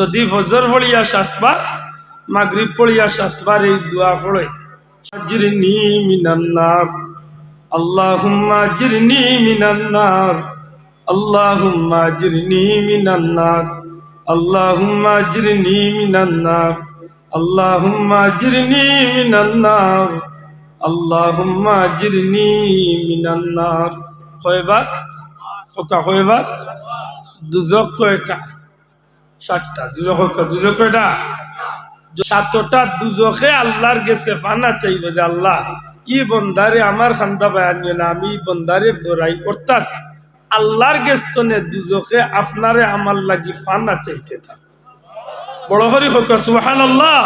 যদি ফজর পড়িয়া 7 বার, মাগরিব পড়িয়া 7 বার এই দোয়া পড়ে, আজরিনি মিনান নার, আল্লাহুম্মা আজরিনি মিনান নার, আল্লাহুম্মা আজরিনি মিনান নার, আল্লাহুম্মা আজরিনি মিনান নার, আল্লাহুম্মা আজরিনি মিনান নার, আল্লাহুম্মা আজরিনি মিনান নার। কয়বার? কয়বার? দুজক কয়টা? 7টা। দুজক কয়টা? 7টা দুজকে আল্লাহর গেছে ফানা চাইবে যে আল্লাহ ই বন্দারে আমার খান্দা বায়ানিও না, আমি বন্দারে ডরাই। অর্থাৎ আল্লাহর গেস্তনে দুজকে আপনারে আমার লাগি ফানা চাইতে থাক। বড় হরি হোক সুবহানাল্লাহ।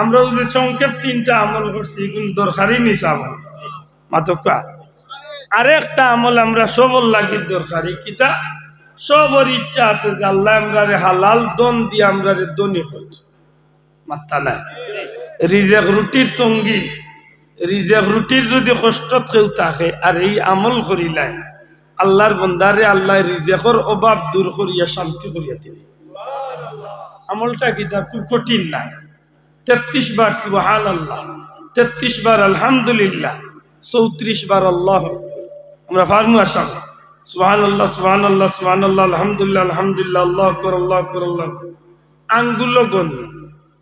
আমরা যে সংক্ষেপ 3টা আমল করছি, এগুলো দরকারি নিসাব মাতকা। আরেকটা আমল আমরা সবল লাগি দরকারি, কিতা সবর ইচ্ছা আছে যে আল্লাহ আমরারে হালাল দন দিয়ে আমরারে দনি হত মাত্তা না। রিজেক রুটির তঙ্গি, রিজেক রুটির যদি কষ্ট কেউ থাকে আর এই আমল করিলাই, আল্লাহর বন্দারে আল্লাহ রিজেকর অভাব দূর করিয়া শান্তি করিয়া দিবে। আমলটা কিতা খুব কঠিন নাই। 33 বার সুবহানাল্লাহ, 33 বার আলহামদুলিল্লাহ, 34 বার আল্লাহ। আমরা ফারমু আসাম সুবহানাল্লাহ সুবহানাল্লাহ সুবহানাল্লাহ আলহামদুলিল্লাহ আলহামদুলিল্লাহ আল্লাহু আকবার আল্লাহু আকবার আল্লাহু আকবার। আঙ্গুলো গণ,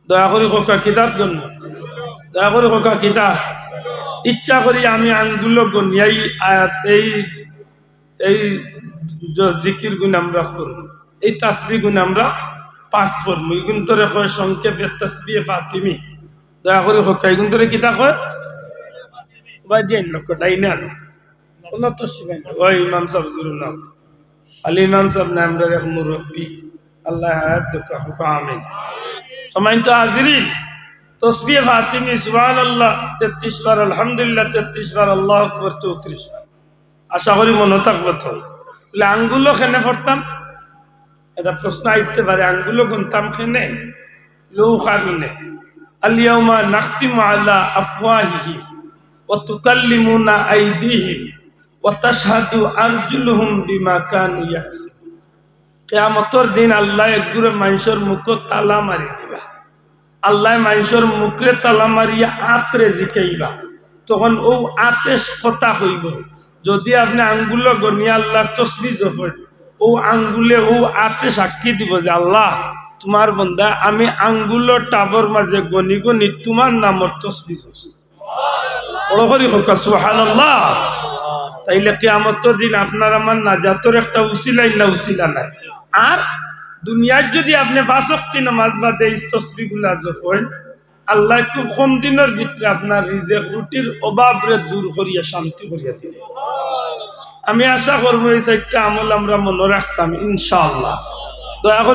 দয়া করে কোকা কিতাব গণ, দয়া করে কোকা কিতাব। ইচ্ছা করি আমি আঙ্গুলো গণ এই আয়াত এই জিকির গুণ আমরা করব, এই তাসবিহ গুণ আমরা পাঠ করবো। এগুন তোরে কয় সংক্ষেপে তাসবিহ ফাতিমি। দয়া করে কোকা এগুন তোরে কিতা কয় বা যে লোক ডাইনা কোনো তো শিখাই না। ওই ইমাম সাহেব জুরুল্লাহ আলী ইমাম সাহেব নাম রে মুরব্বী, আল্লাহ হায়াত দেখা হুকা আমিন। সম্মানিত হাজিরিন, তাসবিহ ফাতিমি সুবহানাল্লাহ 33 বার, আলহামদুলিল্লাহ 33 বার, আল্লাহু আকবার 34 বার। আশা করি মনে থাকবে। তো আঙ্গুলো কেনে পড়তাম এটা প্রশ্ন আইতে পারে। আঙ্গুলো গুনতাম কেনে? লৌ কারণে আল-ইয়াউমা নাখতিমু আলা আফওয়াহিহিম ওয়া তুকাল্লিমুনা আইদিহিম ওয়া তাশহাদু আরজুলুহুম বিমা কানু ইয়াকসিবুন। কিয়ামতের দিন আল্লাহ একগুরে মানুষের মুখ তালা মারি দিবা। আল্লাহ মানুষের মুখে তালা মারিয়া আতরে জিকাইবা। তখন ও আতে কথা হইব। যদি আপনি আঙ্গুলো গনিয়া আল্লাহ তসবিহ জফর, ও আঙ্গুলে ও আতে সাক্ষী দিব যে আল্লাহ তোমার বন্দা আমি আঙ্গুলো টাবর মাঝে গনি গনি তোমার নামর তসবিহ করছি। বড় করি হোক সুবহানাল্লাহ। তাইলে কিয়ামতের দিন আপনার আমার নাজাতের একটা উসিলাই না উসিলা নাই। আর দুনিয়ার যদি আপনি 5 ওয়াক্ত নামাজ বাদে এই তসবিহগুলা জপেন, আল্লাহ খুব কম দিনের ভিতরে আপনার রিজেক রুটির অভাবরে দূর করিয়া শান্তি করিয়া দিবে। আমি আশা করবো এই 4টা আমল আমরা মনে রাখতাম ইনশাআল্লাহ। দয়া করে